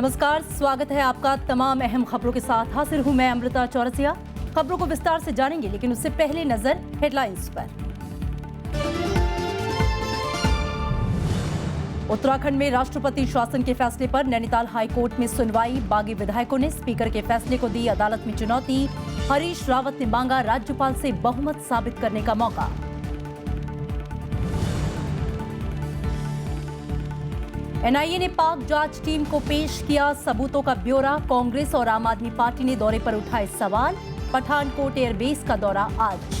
नमस्कार, स्वागत है आपका तमाम अहम खबरों के साथ। हाजिर हूं मैं अमृता चौरसिया। खबरों को विस्तार से जानेंगे, लेकिन उससे पहले नजर हेडलाइंस पर। उत्तराखंड में राष्ट्रपति शासन के फैसले पर नैनीताल हाईकोर्ट में सुनवाई। बागी विधायकों ने स्पीकर के फैसले को दी अदालत में चुनौती। हरीश रावत ने मांगा राज्यपाल से बहुमत साबित करने का मौका। एनआईए ने पाक जांच टीम को पेश किया सबूतों का ब्यौरा। कांग्रेस और आम आदमी पार्टी ने दौरे पर उठाए सवाल। पठानकोट एयरबेस का दौरा आज।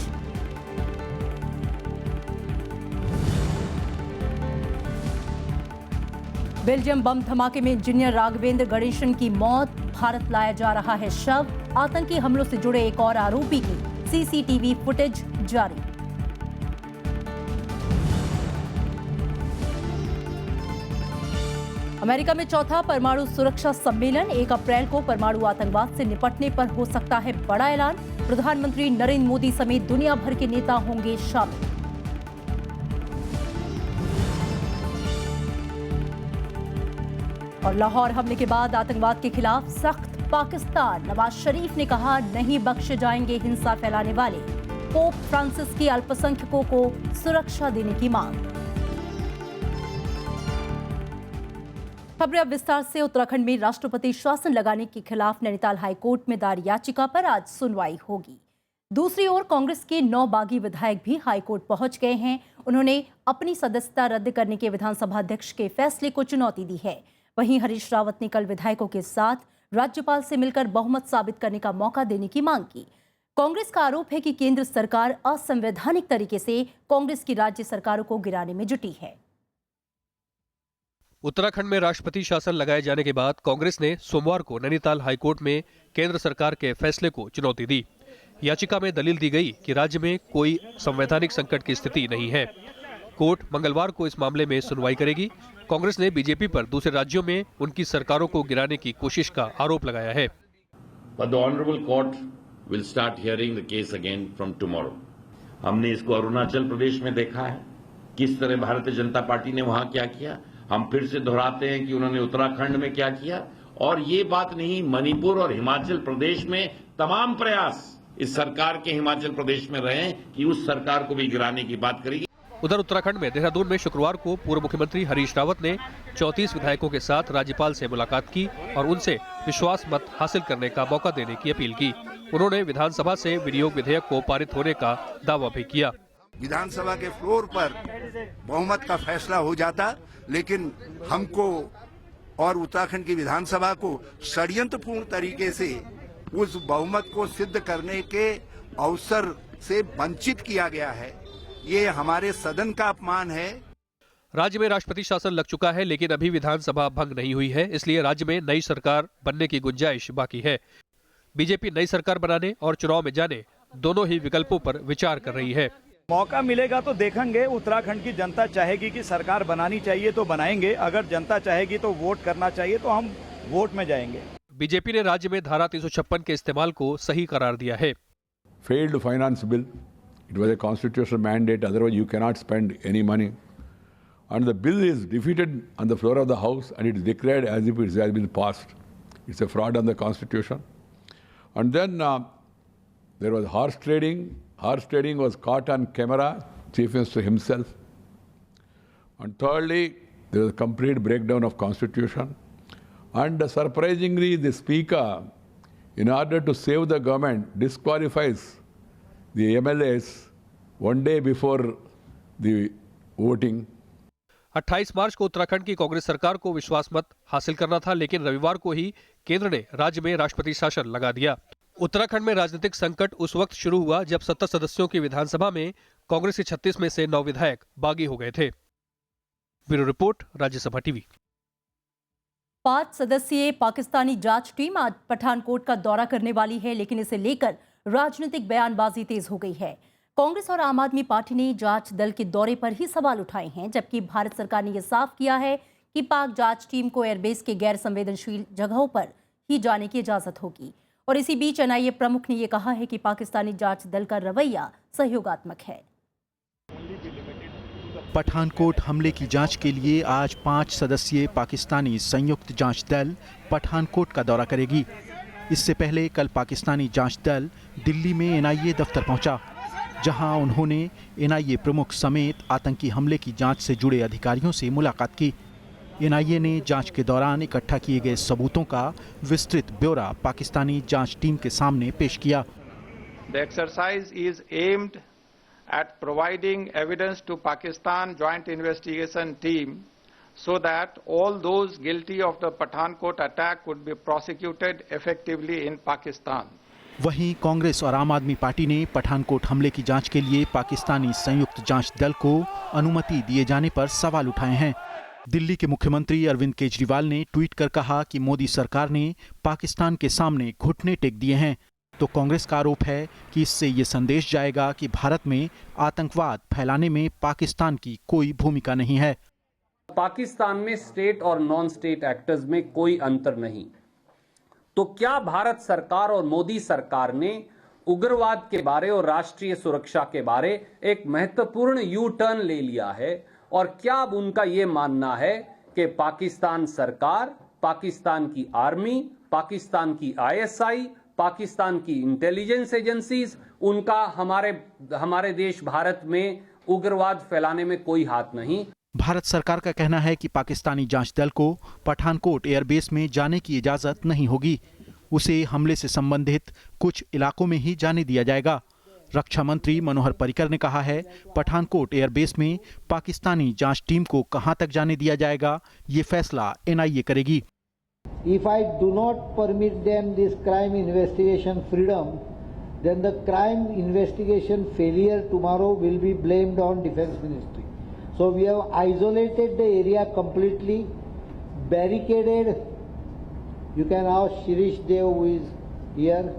बेल्जियम बम धमाके में इंजीनियर राघवेंद्र गणेशन की मौत। भारत लाया जा रहा है शव। आतंकी हमलों से जुड़े एक और आरोपी की सीसीटीवी फुटेज जारी। अमेरिका में चौथा परमाणु सुरक्षा सम्मेलन। 1 अप्रैल को परमाणु आतंकवाद से निपटने पर हो सकता है बड़ा ऐलान। प्रधानमंत्री नरेंद्र मोदी समेत दुनिया भर के नेता होंगे शामिल। और लाहौर हमले के बाद आतंकवाद के खिलाफ सख्त पाकिस्तान। नवाज शरीफ ने कहा, नहीं बख्शे जाएंगे हिंसा फैलाने वाले। पोप फ्रांसिस की अल्पसंख्यकों को सुरक्षा देने की मांग। खबरें अब विस्तार से। उत्तराखंड में राष्ट्रपति शासन लगाने के खिलाफ नैनीताल हाईकोर्ट में दायर याचिका पर आज सुनवाई होगी। दूसरी ओर कांग्रेस के 9 बागी विधायक भी हाईकोर्ट पहुंच गए हैं। उन्होंने अपनी सदस्यता रद्द करने के विधानसभा अध्यक्ष के फैसले को चुनौती दी है। वहीं हरीश रावत ने कल विधायकों के साथ राज्यपाल से मिलकर बहुमत साबित करने का मौका देने की मांग की। कांग्रेस का आरोप है कि केंद्र सरकार असंवैधानिक तरीके से कांग्रेस की राज्य सरकारों को गिराने में जुटी है। उत्तराखंड में राष्ट्रपति शासन लगाए जाने के बाद कांग्रेस ने सोमवार को नैनीताल हाईकोर्ट में केंद्र सरकार के फैसले को चुनौती दी। याचिका में दलील दी गई कि राज्य में कोई संवैधानिक संकट की स्थिति नहीं है। कोर्ट मंगलवार को इस मामले में सुनवाई करेगी। कांग्रेस ने बीजेपी पर दूसरे राज्यों में उनकी सरकारों को गिराने की कोशिश का आरोप लगाया है। But the honorable court will start hearing the case again from tomorrow. हमने इसको अरुणाचल प्रदेश में देखा है, किस तरह भारतीय जनता पार्टी ने वहां क्या किया। हम फिर से दोहराते हैं कि उन्होंने उत्तराखंड में क्या किया। और ये बात नहीं, मणिपुर और हिमाचल प्रदेश में तमाम प्रयास इस सरकार के हिमाचल प्रदेश में रहे कि उस सरकार को भी गिराने की बात करेगी। उधर उत्तराखंड में देहरादून में शुक्रवार को पूर्व मुख्यमंत्री हरीश रावत ने 34 विधायकों के साथ राज्यपाल से मुलाकात की और उनसे विश्वास मत हासिल करने का मौका देने की अपील की। उन्होंने विधानसभा से विनियोग विधेयक को पारित होने का दावा भी किया। विधानसभा के फ्लोर पर बहुमत का फैसला हो जाता, लेकिन हमको और उत्तराखंड की विधानसभा को षड्यंत्रपूर्ण तरीके से उस बहुमत को सिद्ध करने के अवसर से वंचित किया गया है। ये हमारे सदन का अपमान है। राज्य में राष्ट्रपति शासन लग चुका है, लेकिन अभी विधानसभा भंग नहीं हुई है, इसलिए राज्य में नई सरकार बनने की गुंजाइश बाकी है। बीजेपी नई सरकार बनाने और चुनाव में जाने दोनों ही विकल्पों पर विचार कर रही है। मौका मिलेगा तो देखेंगे। उत्तराखंड की जनता चाहेगी कि सरकार बनानी चाहिए तो बनाएंगे। अगर जनता चाहेगी तो वोट करना चाहिए तो हम वोट में जाएंगे। बीजेपी ने राज्य में धारा 356 के इस्तेमाल को सही करार दिया है। Failed finance bill. It was a constitutional mandate. Otherwise, you cannot spend any money. And the bill is defeated on the floor of the House, and it is declared as if it has been passed. It's a fraud on the Constitution. And then there was horse trading. Horse trading was caught on camera, Chief Minister himself. And thirdly, there was a complete breakdown of Constitution. And surprisingly, the Speaker, in order to save the government, disqualifies the MLAs one day before the voting. 28 मार्च को उत्तराखंड की कांग्रेस सरकार को विश्वास मत हासिल करना था, लेकिन रविवार को ही केंद्र ने राज्य में राष्ट्रपति शासन लगा दिया। उत्तराखंड में राजनीतिक संकट उस वक्त शुरू हुआ जब 70 सदस्यों की विधानसभा में कांग्रेस के 36 में से 9 विधायक बागी हो गए थे। Bureau report, Rajya Sabha TV. 5 सदस्यीय पाकिस्तानी जांच टीम आज पठानकोट का दौरा करने वाली है, लेकिन इसे लेकर राजनीतिक बयानबाजी तेज हो गई है। कांग्रेस और आम आदमी पार्टी ने जांच दल के दौरे पर ही सवाल उठाए हैं, जबकि भारत सरकार ने यह साफ किया है कि पाक जांच टीम को एयरबेस के गैर संवेदनशील जगहों पर ही जाने की इजाजत होगी। और इसी बीच एनआईए प्रमुख ने यह कहा है कि पाकिस्तानी जांच दल का रवैया सहयोगात्मक है। पठानकोट हमले की जांच के लिए आज 5 सदस्यीय पाकिस्तानी संयुक्त जांच दल पठानकोट का दौरा करेगी। इससे पहले कल पाकिस्तानी जांच दल दिल्ली में एनआईए दफ्तर पहुंचा, जहां उन्होंने एनआईए प्रमुख समेत आतंकी हमले की जांच से जुड़े अधिकारियों से मुलाकात की। एनआईए ने जांच के दौरान इकट्ठा किए गए सबूतों का विस्तृत ब्यौरा पाकिस्तानी जांच टीम के सामने पेश किया। The exercise is aimed at providing evidence to Pakistan Joint Investigation Team so that all those guilty of the Pathankot attack could be prosecuted effectively in Pakistan. वहीं कांग्रेस और आम आदमी पार्टी ने पठानकोट हमले की जांच के लिए पाकिस्तानी संयुक्त जांच दल को अनुमति दिए जाने पर सवाल उठाए हैं। दिल्ली के मुख्यमंत्री अरविंद केजरीवाल ने ट्वीट कर कहा कि मोदी सरकार ने पाकिस्तान के सामने घुटने टेक दिए हैं, तो कांग्रेस का आरोप है कि इससे ये संदेश जाएगा कि भारत में आतंकवाद फैलाने में पाकिस्तान की कोई भूमिका नहीं है। पाकिस्तान में स्टेट और नॉन स्टेट एक्टर्स में कोई अंतर नहीं, तो क्या भारत सरकार और मोदी सरकार ने उग्रवाद के बारे और राष्ट्रीय सुरक्षा के बारे एक महत्वपूर्ण यू टर्न ले लिया है? और क्या अब उनका यह मानना है कि पाकिस्तान सरकार, पाकिस्तान की आर्मी, पाकिस्तान की आईएसआई, पाकिस्तान की इंटेलिजेंस एजेंसीज, उनका हमारे देश भारत में उग्रवाद फैलाने में कोई हाथ नहीं? भारत सरकार का कहना है कि पाकिस्तानी जांच दल को पठानकोट एयरबेस में जाने की इजाजत नहीं होगी। उसे हमले से संबंधित कुछ इलाकों में ही जाने दिया जाएगा। रक्षा मंत्री मनोहर पर्रिकर ने कहा है, पठानकोट एयरबेस में पाकिस्तानी जांच टीम को कहां तक जाने दिया जाएगा, ये फैसला एनआईए करेगी। If I do not permit them this crime investigation freedom, then the crime investigation failure tomorrow will be blamed on Defence Ministry. So we have isolated the area completely, barricaded. You can ask Shirish Dev who is here.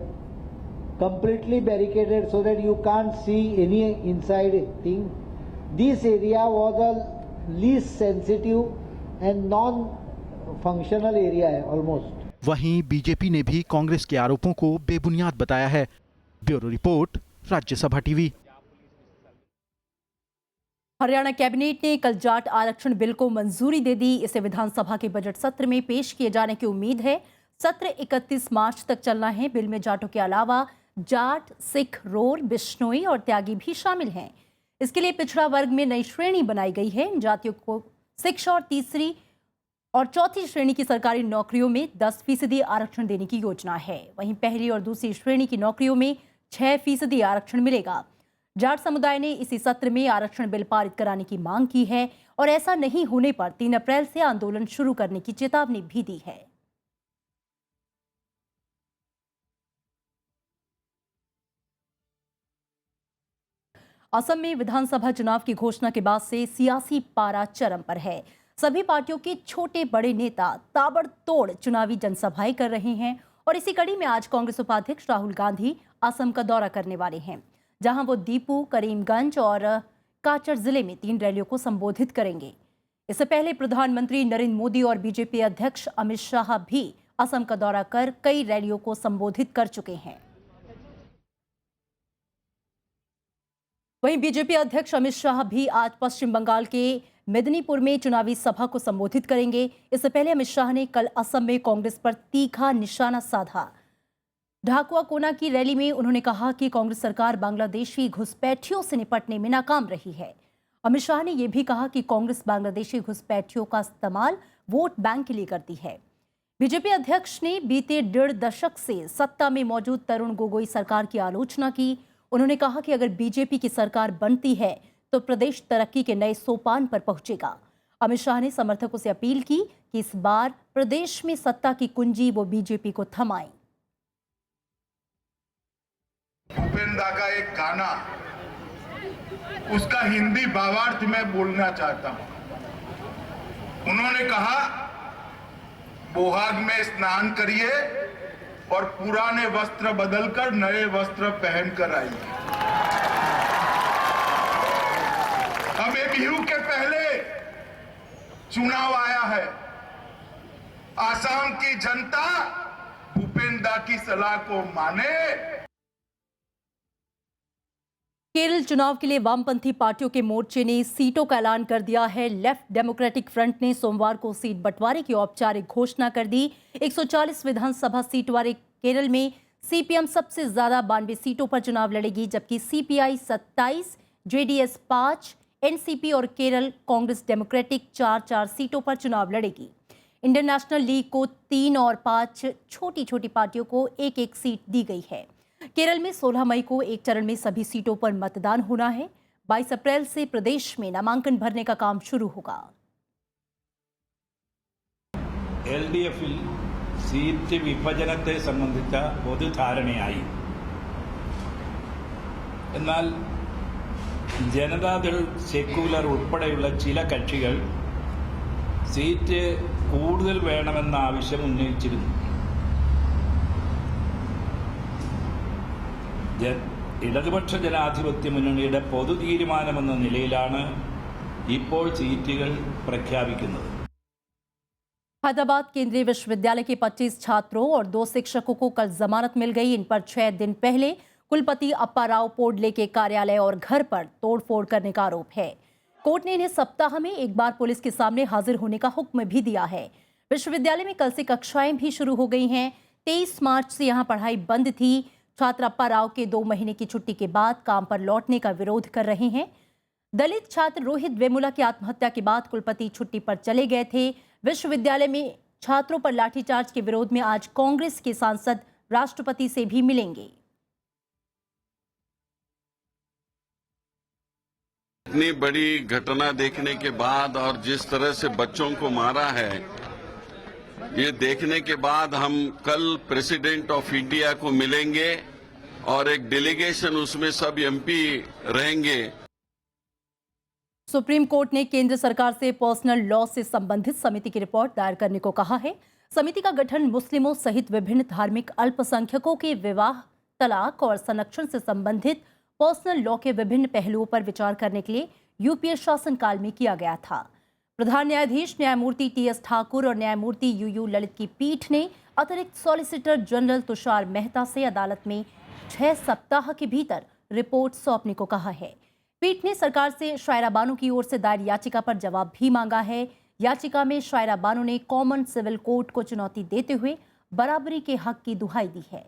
Completely barricaded so that you can't see any inside thing. This area was the least sensitive and non-functional area almost. वहीं BJP ने भी कांग्रेस के आरोपों को बेबुनियाद बताया है। Bureau report, Rajya Sabha TV. Haryana cabinet ने कल जाट आरक्षण बिल को मंजूरी दे दी। इसे विधानसभा के बजट सत्र में पेश किए जाने की उम्मीद है। सत्र 31 मार्च तक चलना है। बिल में जाटों के अलावा जाट, सिख, रोर, बिश्नोई और त्यागी भी शामिल हैं। इसके लिए पिछड़ा वर्ग में नई श्रेणी बनाई गई है। इन जातियों को शिक्षा और तीसरी और चौथी श्रेणी की सरकारी नौकरियों में 10% आरक्षण देने की योजना है। वहीं पहली और दूसरी श्रेणी की नौकरियों में 6% आरक्षण मिलेगा। जाट समुदाय ने इसी सत्र में आरक्षण बिल पारित कराने की मांग की है और ऐसा नहीं होने पर 3 अप्रैल से आंदोलन शुरू करने की चेतावनी भी दी है। असम में विधानसभा चुनाव की घोषणा के बाद से सियासी पारा चरम पर है। सभी पार्टियों के छोटे बड़े नेता ताबड़तोड़ चुनावी जनसभाएं कर रहे हैं और इसी कड़ी में आज कांग्रेस उपाध्यक्ष राहुल गांधी असम का दौरा करने वाले हैं, जहां वो दीपू, करीमगंज और काचर जिले में 3 रैलियों को संबोधित करेंगे। इससे पहले प्रधानमंत्री नरेंद्र मोदी और बीजेपी अध्यक्ष अमित शाह भी असम का दौरा कर कई रैलियों को संबोधित कर चुके हैं। वहीं बीजेपी अध्यक्ष अमित शाह भी आज पश्चिम बंगाल के मेदिनीपुर में चुनावी सभा को संबोधित करेंगे। इससे पहले अमित शाह ने कल असम में कांग्रेस पर तीखा निशाना साधा। ढाकुआ कोना की रैली में उन्होंने कहा कि कांग्रेस सरकार बांग्लादेशी घुसपैठियों से निपटने में नाकाम रही है। अमित शाह ने यह भी कहा कि कांग्रेस बांग्लादेशी घुसपैठियों का इस्तेमाल वोट बैंक के लिए करती है। बीजेपी अध्यक्ष ने बीते 1.5 दशक से सत्ता में मौजूद तरुण गोगोई सरकार की आलोचना की। उन्होंने कहा कि अगर बीजेपी की सरकार बनती है तो प्रदेश तरक्की के नए सोपान पर पहुंचेगा। अमित शाह ने समर्थकों से अपील की कि इस बार प्रदेश में सत्ता की कुंजी वो बीजेपी को थमाएं। भूपेन दा का एक गाना, उसका हिंदी भावार्थ मैं बोलना चाहता हूं। उन्होंने कहा, बोहाग में स्नान करिए और पुराने वस्त्र बदलकर नए वस्त्र पहनकर आइए। अब बिहू के पहले चुनाव आया है। आसाम की जनता भूपेन दा की सलाह को माने केरल चुनाव के लिए वामपंथी पार्टियों के मोर्चे ने सीटों का ऐलान कर दिया है। लेफ्ट डेमोक्रेटिक फ्रंट ने सोमवार को सीट बंटवारे की औपचारिक घोषणा कर दी। 140 विधानसभा सीट वाले केरल में सीपीएम सबसे ज्यादा 92 सीटों पर चुनाव लड़ेगी, जबकि सीपीआई 27, जेडीएस 5, एनसीपी और केरल कांग्रेस डेमोक्रेटिक 4-4 सीटों पर चुनाव लड़ेगी। इंडियन नेशनल लीग को 3 और 5 छोटी छोटी पार्टियों को 1-1 सीट दी गई है। केरल में 16 मई को एक चरण में सभी सीटों पर मतदान होना है। 22 अप्रैल से प्रदेश में नामांकन भरने का काम शुरू होगा। LDF-ൽ സീറ്റ് വിഭജനത്തെ സംബന്ധിച്ച പൊതുധാരണയായി. എന്നാൽ ജനതാദൾ, സെക്യുലർ ഉൾപ്പെടെയുള്ള ചില കക്ഷികൾ സീറ്റ് കൂടുതൽ വേണമെന്ന ആവശ്യം ഉന്നയിച്ചിരുന്നു. ഇടതുപക്ഷ ജനാധിപത്യ മുന്നണിയുടെ പൊതു തീരുമാനമെന്ന നിലയിലാണ് ഇപ്പോൾ സീറ്റുകൾ പ്രഖ്യാപിക്കുന്നത്. हैदराबाद केंद्रीय विश्वविद्यालय के 25 छात्रों और 2 शिक्षकों को कल जमानत मिल गई। इन पर 6 दिन पहले कुलपति अप्पा राव पोडले के कार्यालय और घर पर तोड़फोड़ करने का आरोप है। कोर्ट ने इन्हें सप्ताह में एक बार पुलिस के सामने हाजिर होने का हुक्म भी दिया है। विश्वविद्यालय में कल से कक्षाएं भी शुरू हो गई हैं। 23 मार्च से यहां पढ़ाई बंद थी। छात्र अप्पा राव के 2 महीने की छुट्टी के बाद काम पर लौटने का विरोध कर रहे हैं। दलित छात्र रोहित वेमुला की आत्महत्या के बाद कुलपति छुट्टी पर चले गए थे। विश्वविद्यालय में छात्रों पर लाठीचार्ज के विरोध में आज कांग्रेस के सांसद राष्ट्रपति से भी मिलेंगे। इतनी बड़ी घटना देखने के बाद और जिस तरह से बच्चों को मारा है, ये देखने के बाद हम कल प्रेसिडेंट ऑफ इंडिया को मिलेंगे और एक डेलीगेशन उसमें सब एमपी रहेंगे। सुप्रीम कोर्ट ने केंद्र सरकार से पर्सनल लॉ से संबंधित समिति की रिपोर्ट दायर करने को कहा है। समिति का गठन मुस्लिमों सहित विभिन्न धार्मिक अल्पसंख्यकों के विवाह, तलाक और संरक्षण से संबंधित पर्सनल लॉ के विभिन्न पहलुओं पर विचार करने के लिए यूपीए शासनकाल में किया गया था। प्रधान न्यायाधीश न्यायमूर्ति टीएस ठाकुर और न्यायमूर्ति यूयू ललित की पीठ ने अतिरिक्त सॉलिसिटर जनरल तुषार मेहता से अदालत में 6 सप्ताह के भीतर रिपोर्ट सौंपने को कहा है। पीठ ने सरकार से शायरा बानो की ओर से दायर याचिका पर जवाब भी मांगा है। याचिका में शायरा बानो ने कॉमन सिविल कोड को चुनौती देते हुए बराबरी के हक की दुहाई दी है।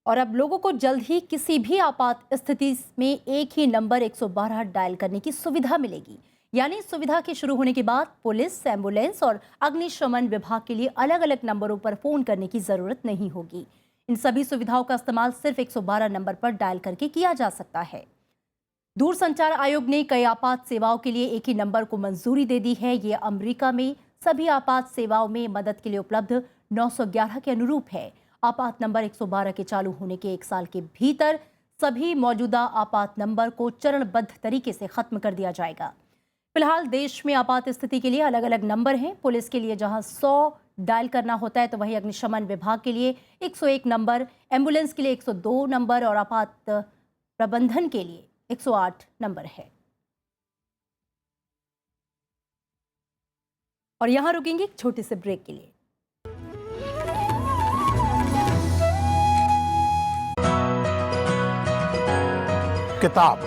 और अब लोगों को जल्द ही किसी भी आपात स्थिति में एक ही नंबर 112 डायल करने की सुविधा मिलेगी। यानी सुविधा के शुरू होने के बाद पुलिस, एम्बुलेंस और अग्निशमन विभाग के लिए अलग अलग नंबरों पर फोन करने की जरूरत नहीं होगी। इन सभी सुविधाओं का इस्तेमाल सिर्फ 112 नंबर पर डायल करके किया जा सकता है। दूरसंचार आयोग ने कई आपात सेवाओं के लिए एक ही नंबर को मंजूरी दे दी है। ये अमेरिका में सभी आपात सेवाओं में मदद के लिए उपलब्ध 911 के अनुरूप है। आपात नंबर 112 के चालू होने के 1 साल के भीतर सभी मौजूदा आपात नंबर को चरणबद्ध तरीके से खत्म कर दिया जाएगा। फिलहाल देश में आपात स्थिति के लिए अलग अलग नंबर हैं। पुलिस के लिए जहां 100 डायल करना होता है, तो वहीं अग्निशमन विभाग के लिए 101 नंबर, एम्बुलेंस के लिए 102 नंबर और आपात प्रबंधन के लिए 108 नंबर है। और यहां रुकेंगे एक छोटे से ब्रेक के लिए। किताब।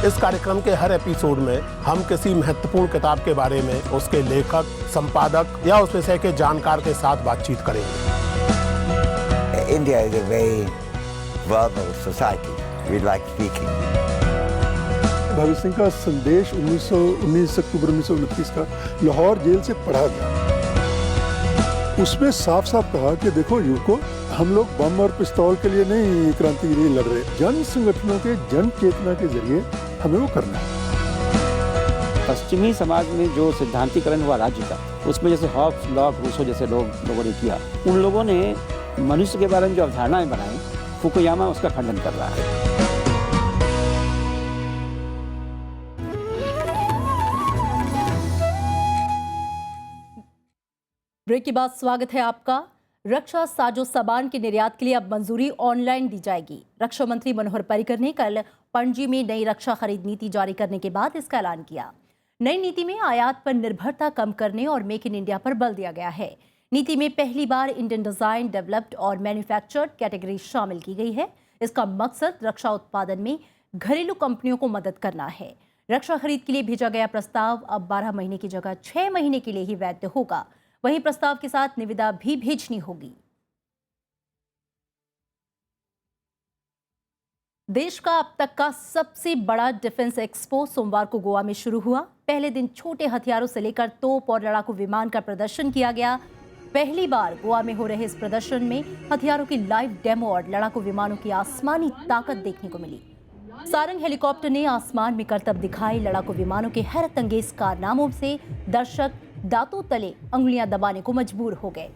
इस कार्यक्रम के हर एपिसोड में हम किसी महत्वपूर्ण किताब के बारे में उसके लेखक, संपादक या उस विषय के जानकार के साथ बातचीत करेंगे। India is a very verbal society. We like speaking. Bhagat Singh का संदेश 19 अक्टूबर 1929 का लाहौर जेल से पढ़ा गया। उसमें साफ साफ कहा कि देखो युवकों, हम लोग बम और पिस्तौल के लिए नहीं क्रांति के लिए लड़ रहे, जन संगठनों के जन चेतना के जरिए हमें वो करना है। पश्चिमी समाज में जो सिद्धांतीकरण हुआ राज्य का, उसमें जैसे हॉब्स, लॉक, रूसो जैसे लोगों ने किया, उन लोगों ने मनुष्य के बारे में जो अवधारणाएं बनाई, फुकुयामा उसका खंडन कर रहा है। ब्रेक के बाद स्वागत है आपका। रक्षा साजो सामान के निर्यात के लिए अब मंजूरी ऑनलाइन दी जाएगी। रक्षा मंत्री मनोहर पर्रिकर ने कल पणजी में नई रक्षा खरीद नीति जारी करने के बाद इसका ऐलान किया। नई नीति में आयात पर निर्भरता कम करने और मेक इन इंडिया पर बल दिया गया है। नीति में पहली बार इंडियन डिजाइन, डेवलप्ड और मैन्युफैक्चर्ड कैटेगरी शामिल की गई है। इसका मकसद रक्षा उत्पादन में घरेलू कंपनियों को मदद करना है। रक्षा खरीद के लिए भेजा गया प्रस्ताव अब 12 महीने की जगह 6 महीने के लिए ही वैध होगा। वहीं प्रस्ताव के साथ निविदा भी भेजनी होगी। देश का अब तक का सबसे बड़ा डिफेंस एक्सपो सोमवार को गोवा में शुरू हुआ। पहले दिन छोटे हथियारों से लेकर तोप और लड़ाकू विमान का प्रदर्शन किया गया। पहली बार गोवा में हो रहे इस प्रदर्शन में हथियारों की लाइव डेमो और लड़ाकू विमानों की आसमानी ताकत देखने को मिली। सारंग हेलीकॉप्टर ने आसमान में करतब दिखाई। लड़ाकू विमानों के हैरत अंगेज कारनामों से दर्शक दांतों तले अंगुलियां दबाने को मजबूर हो गए।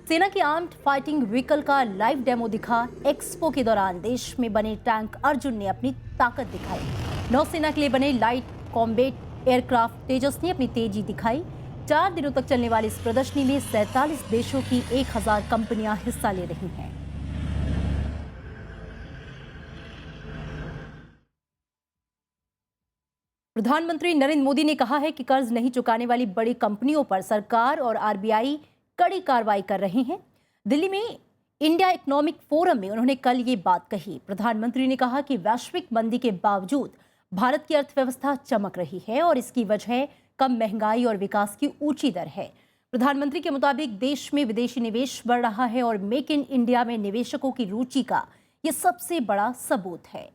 सेना की आर्म्ड फाइटिंग व्हीकल का लाइव डेमो दिखा। एक्सपो के दौरान देश में बने टैंक अर्जुन ने अपनी ताकत दिखाई। नौसेना के लिए बने लाइट कॉम्बैट एयरक्राफ्ट तेजस ने अपनी तेजी दिखाई। 4 दिनों तक चलने वाली इस प्रदर्शनी में 47 देशों की 1000 कंपनियां हिस्सा ले रही हैं। प्रधानमंत्री नरेंद्र मोदी ने कहा है कि कर्ज नहीं चुकाने वाली बड़ी कंपनियों पर सरकार और आरबीआई कड़ी कार्रवाई कर रहे हैं। दिल्ली में इंडिया इकोनॉमिक फोरम में उन्होंने कल ये बात कही। प्रधानमंत्री ने कहा कि वैश्विक मंदी के बावजूद भारत की अर्थव्यवस्था चमक रही है और इसकी वजह कम महंगाई और विकास की ऊंची दर है। प्रधानमंत्री के मुताबिक देश में विदेशी निवेश बढ़ रहा है और मेक इन इंडिया में निवेशकों की रुचि का ये सबसे बड़ा सबूत है।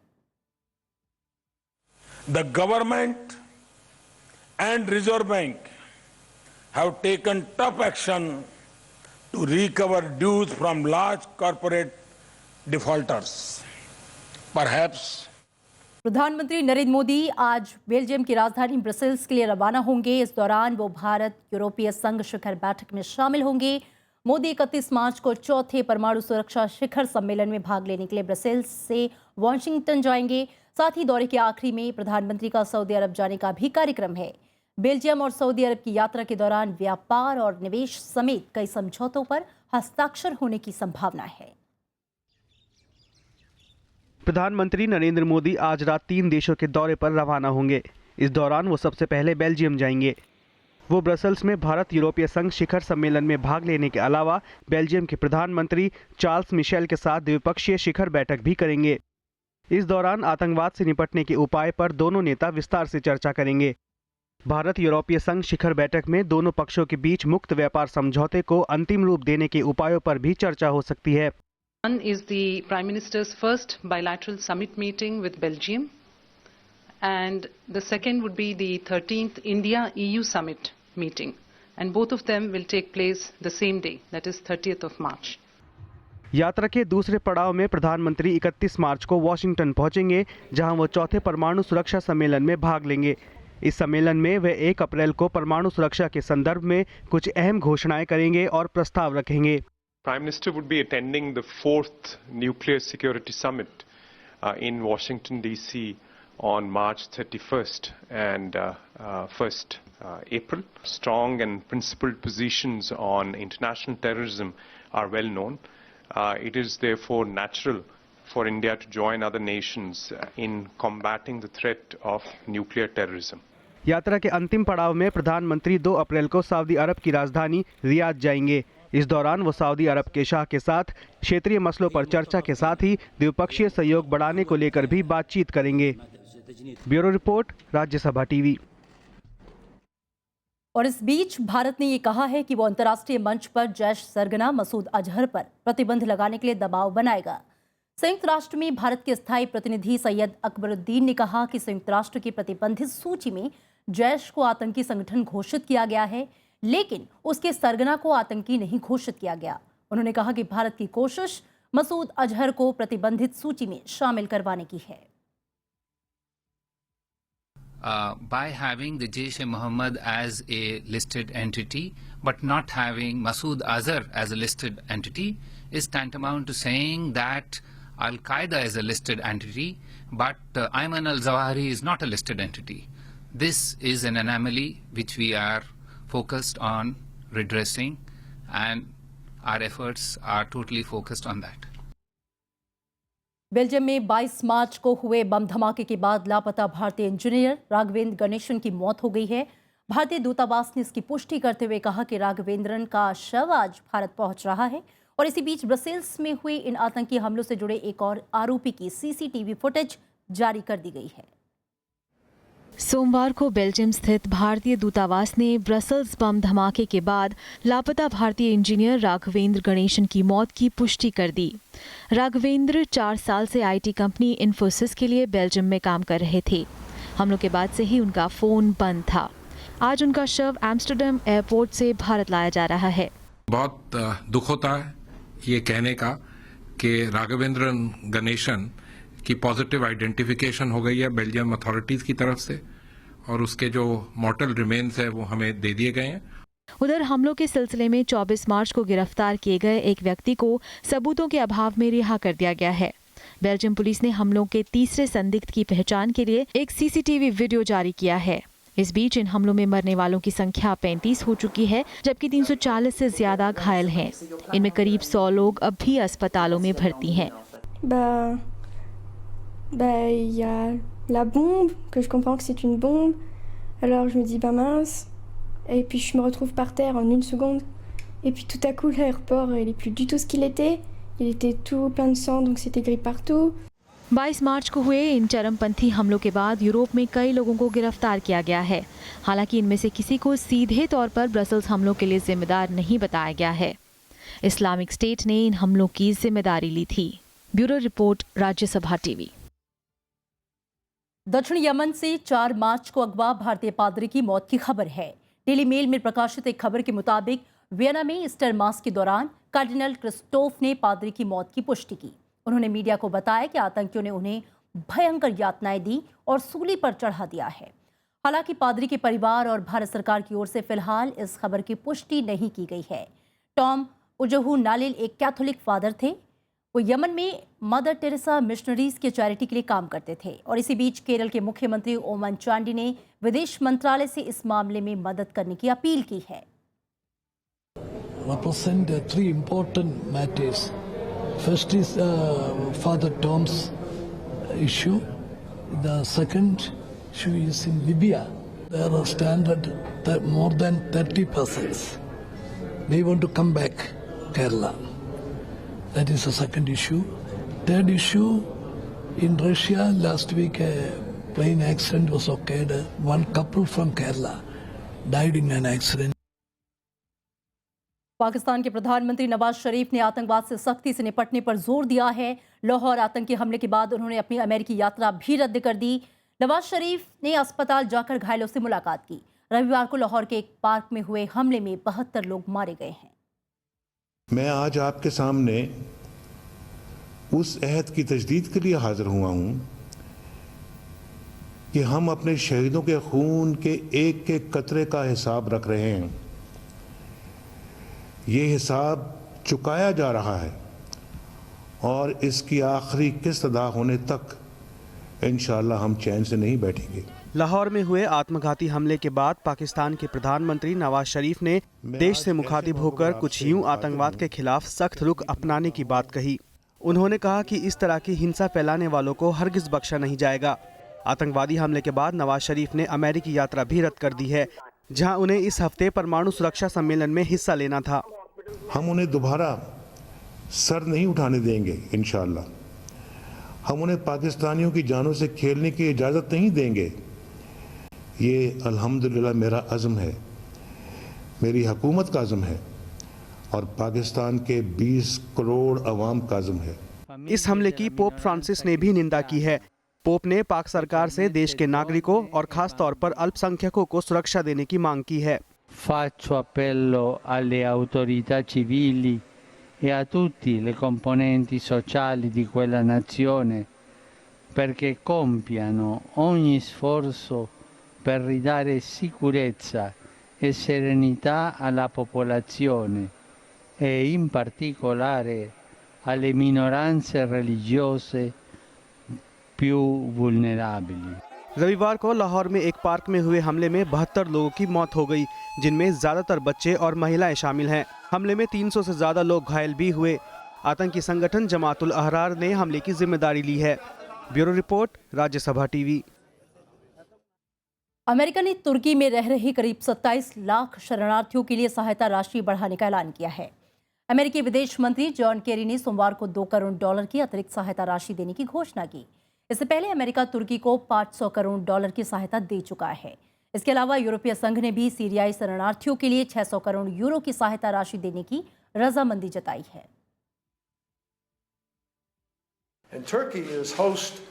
The government and Reserve Bank have taken tough action to recover dues from large corporate defaulters. Perhaps प्रधानमंत्री नरेंद्र मोदी आज बेल्जियम की राजधानी ब्रसेल्स के लिए रवाना होंगे। इस दौरान वो भारत यूरोपीय संघ शिखर बैठक में शामिल होंगे। मोदी 31 मार्च को चौथे परमाणु सुरक्षा शिखर सम्मेलन में भाग लेने के लिए ब्रसेल्स से वॉशिंगटन जाएंगे। साथ ही दौरे के आखिरी में प्रधानमंत्री का सऊदी अरब जाने का भी कार्यक्रम है। बेल्जियम और सऊदी अरब की यात्रा के दौरान व्यापार और निवेश समेत कई समझौतों पर हस्ताक्षर होने की संभावना है। प्रधानमंत्री नरेंद्र मोदी आज रात 3 देशों के दौरे पर रवाना होंगे। इस दौरान वो सबसे पहले बेल्जियम जाएंगे। वो ब्रसेल्स में भारत यूरोपीय संघ शिखर सम्मेलन में भाग लेने के अलावा बेल्जियम के प्रधानमंत्री चार्ल्स मिशेल के साथ द्विपक्षीय शिखर बैठक भी करेंगे। इस दौरान आतंकवाद से निपटने के उपाय पर दोनों नेता विस्तार से चर्चा करेंगे। भारत यूरोपीय संघ शिखर बैठक में दोनों पक्षों के बीच मुक्त व्यापार समझौते को अंतिम रूप देने के उपायों पर भी चर्चा हो सकती है। One is the Prime Minister's first bilateral summit meeting with Belgium, and the second would be the 13th India-EU summit meeting, and both of them will take place the same day, that is 30th of March. यात्रा के दूसरे पड़ाव में प्रधानमंत्री 31 मार्च को Washington पहुंचेंगे, जहां वो चौथे परमाणु सुरक्षा सम्मेलन में भाग लेंगे। इस सम्मेलन में वे 1 अप्रैल को परमाणु सुरक्षा के संदर्भ में कुछ अहम घोषणाएं करेंगे और प्रस्ताव रखेंगे। Prime Minister would be attending the 4th Nuclear Security Summit in Washington, D.C. on March 31st and 1st April. Strong and principled positions on international terrorism are well known. It is therefore natural for India to join other nations in combating the threat of nuclear terrorism. यात्रा के अंतिम पड़ाव में प्रधानमंत्री 2 अप्रैल को Saudi अरब की राजधानी Riyadh जाएंगे। इस दौरान वो सऊदी अरब के शाह के साथ क्षेत्रीय मसलों पर चर्चा के साथ ही द्विपक्षीय सहयोग बढ़ाने को लेकर भी बातचीत करेंगे। Bureau report, Rajya Sabha TV. और इस बीच भारत ने ये कहा है कि वो अंतर्राष्ट्रीय मंच पर जैश सरगना मसूद अजहर पर प्रतिबंध लगाने के लिए दबाव बनाएगा। संयुक्त राष्ट्र में भारत के स्थायी प्रतिनिधि सैयद अकबरुद्दीन ने कहा कि संयुक्त राष्ट्र की प्रतिबंधित सूची में जैश को आतंकी संगठन घोषित किया गया है, लेकिन उसके सरगना को आतंकी नहीं घोषित किया गया। उन्होंने कहा कि भारत की कोशिश मसूद अजहर को प्रतिबंधित सूची में शामिल करवाने की है। By having the Jaish-e-Mohammed as a listed entity, but not having Masood Azhar as a listed entity, is tantamount to saying that Al-Qaeda is a listed entity, but Ayman al-Zawahiri is not a listed entity. This is an anomaly which we are focused on redressing, and our efforts are totally focused on that. Belgium में 22 मार्च को हुए बम धमाके के बाद लापता भारतीय engineer Raghavendra Ganesan की मौत हो गई है। भारतीय दूतावास ने इसकी पुष्टि करते हुए कहा कि राघवेंद्रन का शव आज भारत पहुंच रहा है और इसी बीच ब्रसेल्स में हुए इन आतंकी हमलों से जुड़े एक और आरोपी की सीसीटीवी फुटेज जारी कर दी गई है। सोमवार को बेल्जियम स्थित भारतीय दूतावास ने ब्रसेल्स बम धमाके के बाद लापता भारतीय इंजीनियर राघवेंद्र गणेशन की मौत की पुष्टि कर दी। राघवेंद्र 4 साल से आईटी कंपनी इन्फोसिस के लिए बेल्जियम में काम कर रहे थे। हमलों के बाद से ही उनका फोन बंद था। आज उनका शव एम्स्टर्डम एयरपोर्ट से भारत लाया जा रहा है। बहुत दुख होता है ये कहने का कि राघवेंद्रन गणेशन की पॉजिटिव आइडेंटिफिकेशन हो गई है बेल्जियम अथॉरिटीज की तरफ से और उसके जो मॉर्टल रिमेन्स है वो हमें दे दिए गए हैं। उधर हमलों के सिलसिले में 24 मार्च को गिरफ्तार किए गए एक व्यक्ति को सबूतों के अभाव में रिहा कर दिया गया है। बेल्जियम पुलिस ने हमलों के तीसरे संदिग्ध की पहचान के लिए एक सीसीटीवी वीडियो जारी किया है। इस बीच इन हमलों में मरने वालों की संख्या 35 हो चुकी है, जबकि 340 से ज्यादा घायल हैं। इनमें करीब 100 लोग अब भी अस्पतालों में भर्ती हैं। Il y a la bombe, que je comprends que c'est une bombe. Alors je me dis, mince. Et puis je me retrouve par terre en une seconde. Et puis tout à coup, l'aéroport, il est plus du tout ce qu'il était. Il était tout plein de sang, donc c'était gris partout. 22 मार्च को हुए इन चरमपंथी हमलों के बाद Europe में कई लोगों को गिरफ्तार किया गया है। हालांकि इनमें से किसी को सीधे तौर पर ब्रसेल्स हमलों के लिए जिम्मेदार नहीं बताया गया है। इस्लामिक स्टेट ने इन हमलों की जिम्मेदारी ली थी। Bureau report, Rajya Sabha TV. दक्षिण यमन से 4 मार्च को अगवा भारतीय पादरी की मौत की खबर है। डेली मेल में प्रकाशित एक खबर के मुताबिक वियना में ईस्टर मास के दौरान कार्डिनल क्रिस्टोफ ने पादरी की मौत की पुष्टि की। उन्होंने मीडिया को बताया कि आतंकियों ने उन्हें भयंकर यातनाएं दी और सूली पर चढ़ा दिया है। हालांकि पादरी के परिवार और भारत सरकार की ओर से फिलहाल इस खबर की पुष्टि नहीं की गई है। टॉम उजहू नालिल एक कैथोलिक फादर थे। वो यमन में मदर टेरेसा मिशनरीज के चैरिटी के लिए काम करते थे और इसी बीच केरल के मुख्यमंत्री ओमन चांडी ने विदेश मंत्रालय से इस मामले में मदद करने की अपील की है। Represent 3 important matters. First is Father Tom's issue. The second issue is in Libya. There are standard more than 30 persons. They want to come back Kerala. That is the second issue. Third issue, in Russia last week a plane accident was occurred. One couple from Kerala died in an accident. Pakistan के प्रधानमंत्री नवाज शरीफ ने आतंकवाद से सख्ती से निपटने पर जोर दिया है। लाहौर आतंकी हमले के बाद उन्होंने अपनी अमेरिकी यात्रा भी रद्द कर दी। नवाज शरीफ ने अस्पताल जाकर घायलों से मुलाकात की। रविवार को लाहौर के एक पार्क में हुए हमले में 72 लोग मारे गए हैं। मैं आज आपके सामने उस अहद की तजदीद के लिए हाजिर हुआ हूं कि हम अपने शहीदों के खून के एक एक कतरे का हिसाब रख रहे हैं। ये हिसाब चुकाया जा रहा है और इसकी आखिरी किस्त अदा होने तक इंशाअल्लाह हम चैन से नहीं बैठेंगे। लाहौर में हुए आत्मघाती हमले के बाद पाकिस्तान के प्रधानमंत्री नवाज शरीफ ने देश से मुखातिब होकर कुछ यूं आतंकवाद के खिलाफ सख्त रुख अपनाने की बात कही। उन्होंने कहा कि इस तरह की हिंसा फैलाने वालों को हरगिज बख्शा नहीं जाएगा। आतंकवादी हमले के बाद नवाज शरीफ ने अमेरिकी यात्रा भी रद्द कर दी है, जहां उन्हें इस हफ्ते परमाणु सुरक्षा सम्मेलन में हिस्सा लेना था। हम उन्हें दोबारा सर नहीं उठाने देंगे इंशाअल्लाह। हम उन्हें पाकिस्तानियों की जानों से खेलने की इजाज़त नहीं देंगे। ये अल्हम्दुलिल्लाह मेरा अज़्म है, मेरी हुकूमत का अज़्म है और पाकिस्तान के 20 करोड़ अवाम का अज़्म है। इस हमले की पोप फ्रांसिस ने भी निंदा की है। पोप ने पाक सरकार से देश के नागरिकों और खास तौर पर अल्पसंख्यकों को सुरक्षा देने की मांग की है। Faccio appello alle autorità civili e a tutte le componenti sociali di quella nazione perché compiano ogni sforzo per ridare sicurezza e serenità alla popolazione e in particolare alle minoranze religiose più vulnerabili. रविवार को लाहौर में एक park में हुए हमले में 72 लोगों की मौत हो गई, जिनमें ज्यादातर बच्चे और महिलाएं शामिल हैं। हमले में 300 से ज्यादा लोग घायल भी हुए। आतंकी संगठन जमातुल अहरार ने हमले की जिम्मेदारी ली है। Bureau report, Rajya Sabha TV. America ने तुर्की में रह रहे करीब 27 लाख शरणार्थियों के लिए सहायता राशि बढ़ाने का ऐलान किया है। अमेरिकी विदेश मंत्री जॉन केरी ने सोमवार को $2 करोड़ की अतिरिक्त सहायता राशि देने की घोषणा की। इससे पहले अमेरिका तुर्की को $500 करोड़ की सहायता दे चुका है। इसके अलावा यूरोपीय संघ ने भी सीरियाई शरणार्थियों के लिए 600 करोड़ यूरो की सहायता राशि देने की रजामंदी जताई है। And Turkey is host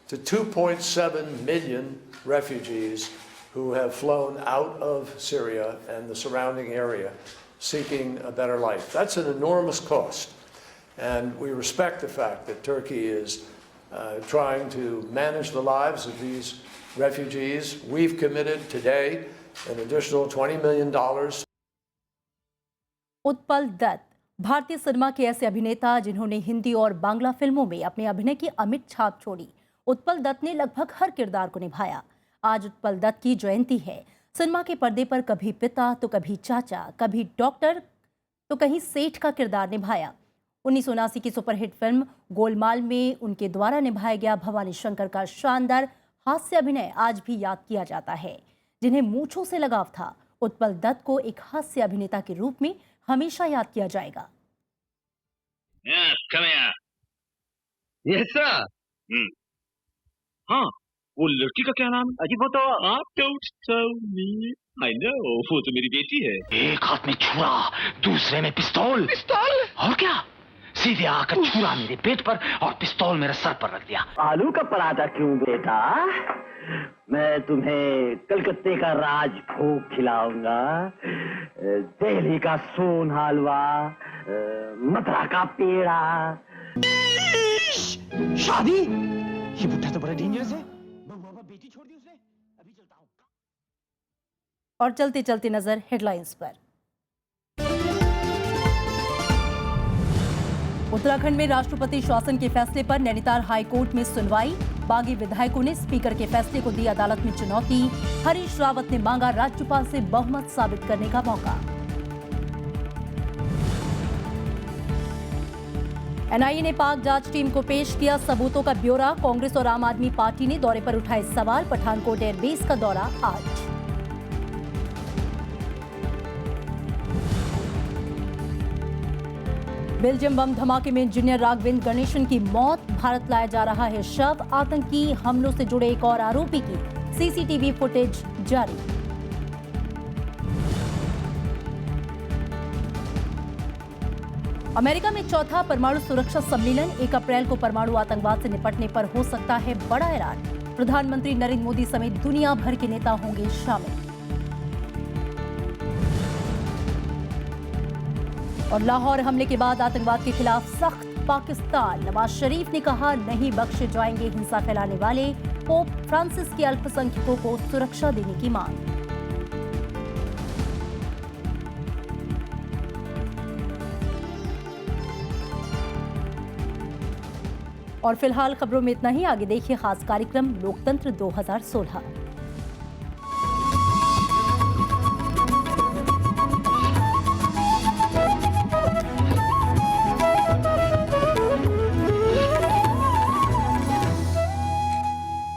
to 2.7 million refugees who have flown out of Syria and the surrounding area seeking a better life. That's an enormous cost. And we respect the fact that Turkey is trying to manage the lives of these refugees. We've committed today an additional $20 million. Utpal Dutt भारतीय cinema के ऐसे अभिनेता जिन्होंने हिंदी और बांग्ला फिल्मों में अपने अभिनय की अमिट छाप छोड़ी। उत्पल दत्त ने लगभग हर किरदार को निभाया। आज उत्पल दत्त की जयंती है। सिनेमा के पर्दे पर कभी पिता तो कभी चाचा, कभी डॉक्टर तो कहीं सेठ का किरदार निभाया। 1979 की सुपरहिट फिल्म गोलमाल में उनके द्वारा निभाया गया भवानी शंकर का शानदार हास्य अभिनय आज भी याद किया जाता है। जिन्हें मूंछों से लगाव था, उत्पल दत्त को एक हास्य अभिनेता के रूप में हमेशा याद किया जाएगा। Yes, come here. Yes, sir. हाँ, वो लड़की का क्या नाम है? अजी वो तो आप don't tell me. I know, वो तो मेरी बेटी है। एक हाथ में छुरा, दूसरे में पिस्तौल। पिस्तौल? और क्या? सीधे आकर छुरा मेरे पेट पर और पिस्तौल मेरे सर पर रख दिया। आलू का पराठा क्यों बेटा? मैं तुम्हें कलकत्ते का राज भोग खिलाऊंगा, दिल्ली का सोन हलवा, मथुरा का पेड़ा। शादी? ये बुढ़ा तो बड़ा डेंजरस है। बेटी छोड़ दी उसने। अभी चलता हूँ। और चलते चलते नजर हेडलाइंस पर। उत्तराखंड में राष्ट्रपति शासन के फैसले पर नैनीताल हाई कोर्ट में सुनवाई। बागी विधायकों ने स्पीकर के फैसले को दी अदालत में चुनौती। हरीश रावत ने मांगा राज्यपाल से बहुमत साबित करने का मौका। एनआईए ने पाक जांच टीम को पेश किया सबूतों का ब्यौरा। कांग्रेस और आम आदमी पार्टी ने दौरे पर उठाए सवाल। पठानकोट एयरबेस का दौरा आज। बेल्जियम बम धमाके में इंजीनियर राघवेंद्र गणेशन की मौत। भारत लाया जा रहा है शव। आतंकी हमलों से जुड़े एक और आरोपी की सीसीटीवी फुटेज जारी। अमेरिका में चौथा परमाणु सुरक्षा सम्मेलन 1 अप्रैल को परमाणु आतंकवाद से निपटने पर हो सकता है बड़ा ऐलान। प्रधानमंत्री नरेंद्र मोदी समेत दुनिया भर के नेता होंगे शामिल। और लाहौर हमले के बाद आतंकवाद के खिलाफ सख्त पाकिस्तान। नवाज शरीफ ने कहा नहीं बख्शे जाएंगे हिंसा फैलाने वाले। पोप फ्रांसिस के अल्पसंख्यकों को सुरक्षा देने की मांग। और फिलहाल खबरों में इतना ही। आगे देखिए खास कार्यक्रम लोकतंत्र 2016।